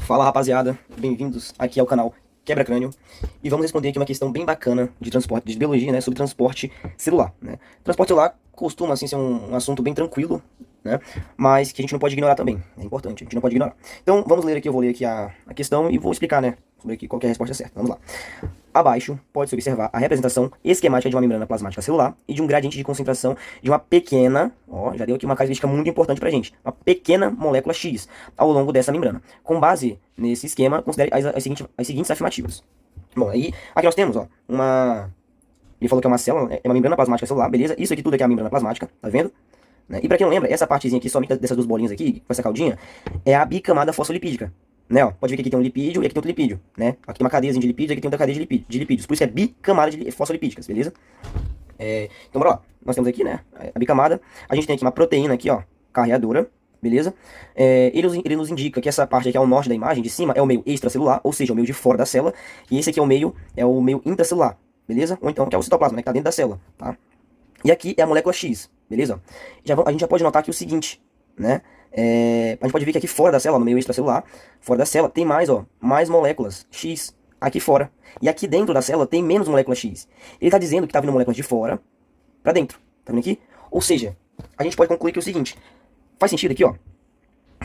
Fala rapaziada, bem-vindos aqui ao canal Quebra Crânio e vamos responder aqui uma questão bem bacana de transporte, de biologia, né, sobre transporte celular, né. Transporte celular costuma assim ser um assunto bem tranquilo, né, mas que a gente não pode ignorar também, é importante, a gente não pode ignorar. Então vamos ler aqui, eu vou ler aqui a questão e vou explicar, né, sobre aqui qual que é a resposta certa, vamos lá. Abaixo, pode-se observar a representação esquemática de uma membrana plasmática celular e de um gradiente de concentração de uma pequena, ó, já deu aqui uma característica muito importante pra gente, uma pequena molécula X ao longo dessa membrana. Com base nesse esquema, considere as seguintes afirmativas. Bom, aí, aqui nós temos, ó, uma... Ele falou que é uma célula, é uma membrana plasmática celular, beleza? Isso aqui tudo aqui é a membrana plasmática, tá vendo? Né? E pra quem não lembra, essa partezinha aqui, somente dessas duas bolinhas aqui, com essa caldinha, é a bicamada fosfolipídica. Né, ó, pode ver que aqui tem um lipídio e aqui tem outro lipídio, né? Aqui tem uma cadeiazinha de lipídios, aqui tem outra cadeia de lipídios. Por isso é bicamada de fosfolipídicas, beleza? Então, bora lá. Nós temos aqui, né, a bicamada. A gente tem aqui uma proteína aqui, ó, carreadora, beleza? Ele nos indica que essa parte aqui ao norte da imagem, de cima, é o meio extracelular, ou seja, o meio de fora da célula. E esse aqui é o meio intracelular, beleza? Ou então, que é o citoplasma, né, que tá dentro da célula, tá? E aqui é a molécula X, beleza? A gente já pode notar aqui o seguinte, né? A gente pode ver que aqui fora da célula, no meio extracelular, fora da célula, tem mais, ó, mais moléculas X aqui fora. E aqui dentro da célula tem menos moléculas X. Ele está dizendo que está vindo moléculas de fora para dentro. Tá vendo aqui? Ou seja, a gente pode concluir que é o seguinte. Faz sentido aqui, ó.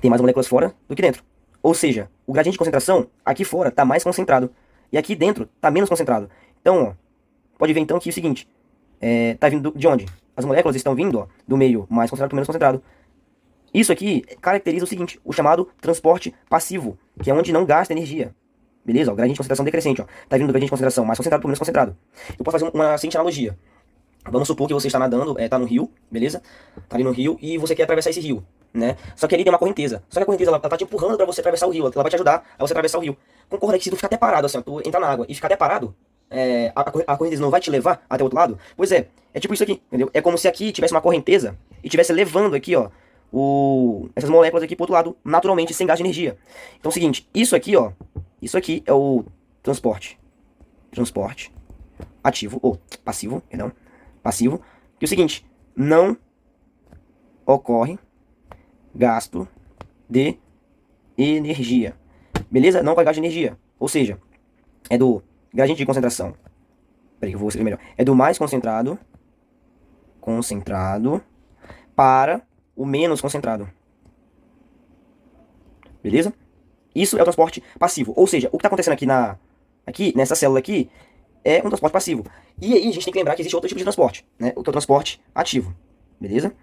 Tem mais moléculas fora do que dentro. Ou seja, o gradiente de concentração aqui fora está mais concentrado. E aqui dentro está menos concentrado. Então, ó, pode ver então que é o seguinte. Tá vindo de onde? As moléculas estão vindo, ó, do meio mais concentrado para o menos concentrado. Isso aqui caracteriza o seguinte, o chamado transporte passivo, que é onde não gasta energia. Beleza? O gradiente de concentração decrescente, ó. Tá vindo do gradiente de concentração mais concentrado para menos concentrado. Eu posso fazer uma seguinte analogia. Vamos supor que você está nadando, tá no rio, beleza? Tá ali no rio e você quer atravessar esse rio, né? Só que ali tem uma correnteza. Só que a correnteza, ela tá te empurrando para você atravessar o rio. Ela vai te ajudar a você atravessar o rio. Concorda que se tu ficar até parado, assim, ó, tu entrar na água e ficar até parado, a correnteza não vai te levar até o outro lado? Pois é tipo isso aqui, entendeu? É como se aqui tivesse uma correnteza e tivesse levando aqui, ó, essas moléculas aqui pro outro lado, naturalmente, sem gasto de energia. Então é o seguinte, isso aqui, ó, isso aqui é o transporte ativo, ou passivo, perdão, passivo, que é o seguinte, não ocorre gasto de energia, beleza? Não ocorre gasto de energia, ou seja, é do gradiente de concentração, peraí que eu vou escrever melhor, é do mais concentrado para o menos concentrado. Beleza? Isso é o transporte passivo. Ou seja, o que está acontecendo aqui nessa célula aqui é um transporte passivo. E aí a gente tem que lembrar que existe outro tipo de transporte, né? O que é o transporte ativo. Beleza?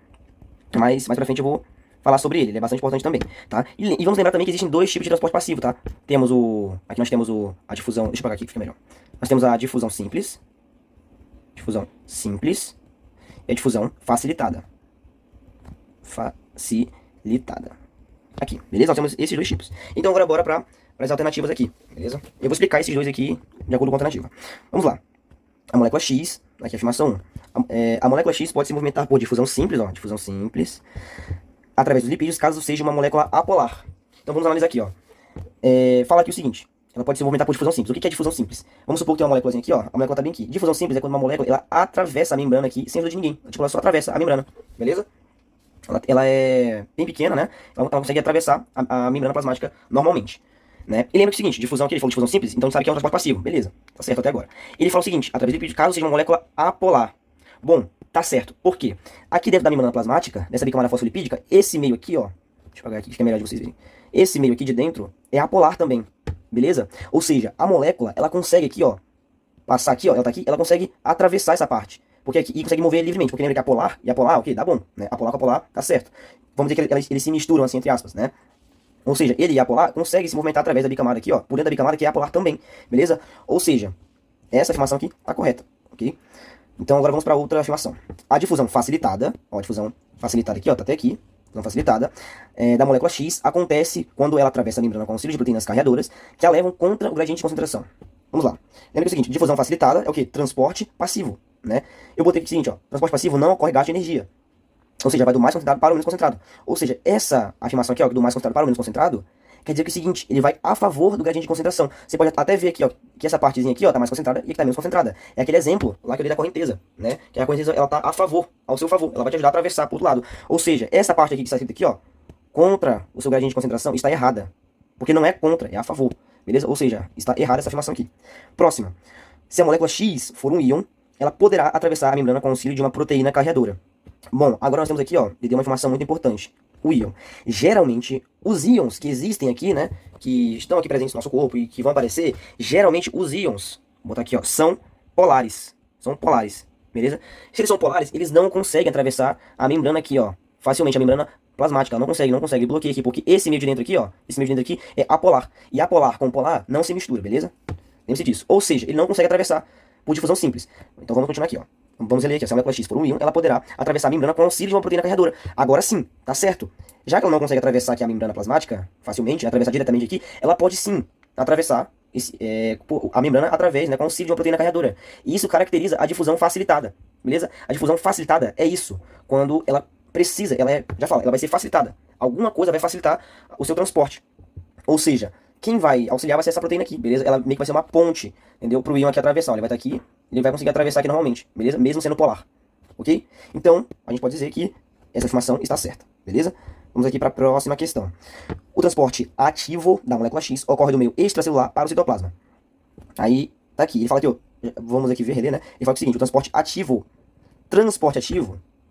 Mas mais pra frente eu vou falar sobre ele. Ele é bastante importante também, tá? E vamos lembrar também que existem dois tipos de transporte passivo, tá? Aqui nós temos a difusão... Deixa eu apagar aqui que fica melhor. Nós temos a difusão simples. E a difusão facilitada. Aqui, beleza? Nós temos esses dois tipos. Então agora bora para as alternativas aqui, beleza? Eu vou explicar esses dois aqui de acordo com a alternativa. Vamos lá. A molécula X, aqui a afirmação 1. A molécula X pode se movimentar por difusão simples, ó, difusão simples, através dos lipídios, caso seja uma molécula apolar. Então vamos analisar aqui, ó. Fala aqui o seguinte. Ela pode se movimentar por difusão simples. O que é difusão simples? Vamos supor que tem uma moléculazinha aqui, ó. A molécula tá bem aqui. Difusão simples é quando uma molécula ela atravessa a membrana aqui sem ajuda de ninguém. Tipo, ela só atravessa a membrana, beleza? Ela é bem pequena, né? Ela consegue atravessar a membrana plasmática normalmente, né? E lembra que é o seguinte, difusão aqui, ele falou difusão simples, então sabe que é um transporte passivo, beleza, tá certo até agora. Ele fala o seguinte, através do lipídio, caso seja uma molécula apolar. Bom, tá certo, por quê? Aqui dentro da membrana plasmática, dessa bicamada fosfolipídica, esse meio aqui, ó, deixa eu apagar aqui, fica melhor de vocês verem. Esse meio aqui de dentro é apolar também, beleza? Ou seja, a molécula, ela consegue aqui, ó, passar aqui, ó, ela tá aqui, ela consegue atravessar essa parte. Porque aqui, e consegue mover livremente, porque lembra que apolar e apolar, ok, dá bom, né? Apolar com apolar, tá certo. Vamos dizer que eles se misturam, assim, entre aspas, né? Ou seja, ele e apolar conseguem se movimentar através da bicamada aqui, ó, por dentro da bicamada que é apolar também, beleza? Ou seja, essa afirmação aqui tá correta, ok? Então agora vamos para outra afirmação. A difusão facilitada, ó, difusão facilitada aqui, ó, tá até aqui, difusão facilitada, da molécula X acontece quando ela atravessa a membrana com auxílio de proteínas carreadoras que a levam contra o gradiente de concentração. Vamos lá. Lembra que é o seguinte, difusão facilitada é o quê? Transporte passivo, né? Eu botei aqui o seguinte, ó, transporte passivo não ocorre gasto de energia. Ou seja, vai do mais concentrado para o menos concentrado. Ou seja, essa afirmação aqui, ó, do mais concentrado para o menos concentrado, quer dizer que é o seguinte, ele vai a favor do gradiente de concentração. Você pode até ver aqui, ó, que essa partezinha aqui, ó, tá mais concentrada e aqui tá menos concentrada. É aquele exemplo lá que eu dei da correnteza, né? Que a correnteza, ela tá a favor, ao seu favor. Ela vai te ajudar a atravessar pro outro lado. Ou seja, essa parte aqui que está escrita aqui, ó, contra o seu gradiente de concentração, está errada. porque não é contra, é a favor, beleza? Ou seja, está errada essa afirmação aqui. Próxima. Se a molécula X for um íon, ela poderá atravessar a membrana com auxílio de uma proteína carreadora. Bom, agora nós temos aqui, ó, ele deu uma informação muito importante. O íon. Geralmente, os íons que existem aqui, né, que estão aqui presentes no nosso corpo e que vão aparecer, geralmente os íons, vou botar aqui, ó, são polares. São polares, beleza? Se eles são polares, eles não conseguem atravessar a membrana aqui, ó, facilmente, a membrana plasmática. Ela não consegue, bloqueia aqui, porque esse meio de dentro aqui, ó, esse meio de dentro aqui é apolar. E apolar com polar não se mistura, beleza? Lembre-se disso. Ou seja, ele não consegue atravessar por difusão simples. Então vamos continuar aqui, ó. Vamos ler aqui, se a molécula X for um íon, ela poderá atravessar a membrana com auxílio de uma proteína carreadora. Agora sim, tá certo. Já que ela não consegue atravessar aqui a membrana plasmática facilmente, atravessar diretamente aqui, ela pode sim atravessar a membrana através, né, com auxílio de uma proteína carreadora. E isso caracteriza a difusão facilitada, beleza? A difusão facilitada é isso, quando ela precisa, ela vai ser facilitada. Alguma coisa vai facilitar o seu transporte. Ou seja, quem vai auxiliar vai ser essa proteína aqui, beleza? Ela meio que vai ser uma ponte, entendeu? Pro íon aqui atravessar. Ele vai estar aqui, ele vai conseguir atravessar aqui normalmente, beleza? Mesmo sendo polar, ok? Então, a gente pode dizer que essa afirmação está certa, beleza? Vamos aqui para a próxima questão. O transporte ativo da molécula X ocorre do meio extracelular para o citoplasma. Aí, tá aqui, ele fala aqui, ó, vamos aqui ver, reler, né? Ele fala o seguinte, o transporte ativo,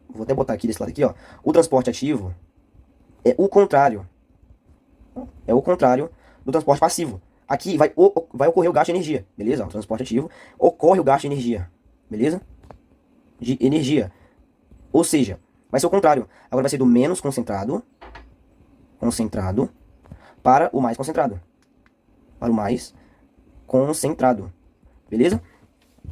vou até botar aqui desse lado aqui, ó. O transporte ativo é o contrário do transporte passivo. Aqui vai ocorrer o gasto de energia, beleza? O transporte ativo ocorre o gasto de energia, beleza? De energia. Ou seja, vai ser o contrário. Agora vai ser do menos concentrado para o mais concentrado. Para o mais concentrado, beleza?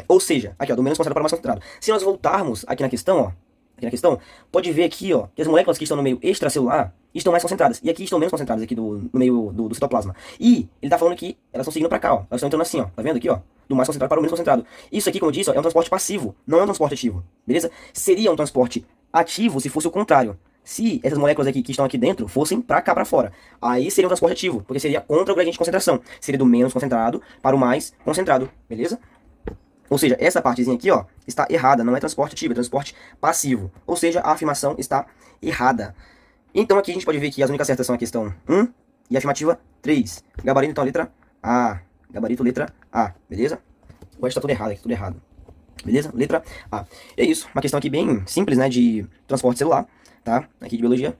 Ou seja, aqui ó, do menos concentrado para o mais concentrado. Se nós voltarmos aqui na questão, ó, pode ver aqui, ó, que as moléculas que estão no meio extracelular estão mais concentradas. E aqui estão menos concentradas aqui no meio do citoplasma. E ele tá falando que elas estão seguindo pra cá, ó. Elas estão entrando assim, ó. Tá vendo aqui, ó? Do mais concentrado para o menos concentrado. Isso aqui, como eu disse, ó, é um transporte passivo, não é um transporte ativo. Beleza? Seria um transporte ativo se fosse o contrário. Se essas moléculas aqui que estão aqui dentro fossem pra cá, pra fora. Aí seria um transporte ativo, porque seria contra o gradiente de concentração. Seria do menos concentrado para o mais concentrado. Beleza? Ou seja, essa partezinha aqui, ó, está errada, não é transporte ativo, é transporte passivo. Ou seja, a afirmação está errada. Então aqui a gente pode ver que as únicas certas são a questão 1 e a afirmativa 3. Gabarito, então, a letra A. Gabarito, letra A, beleza? O resto tá tudo errado aqui, tudo errado. Beleza? Letra A. E é isso, uma questão aqui bem simples, né, de transporte celular, tá? Aqui de biologia.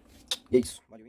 E é isso, valeu.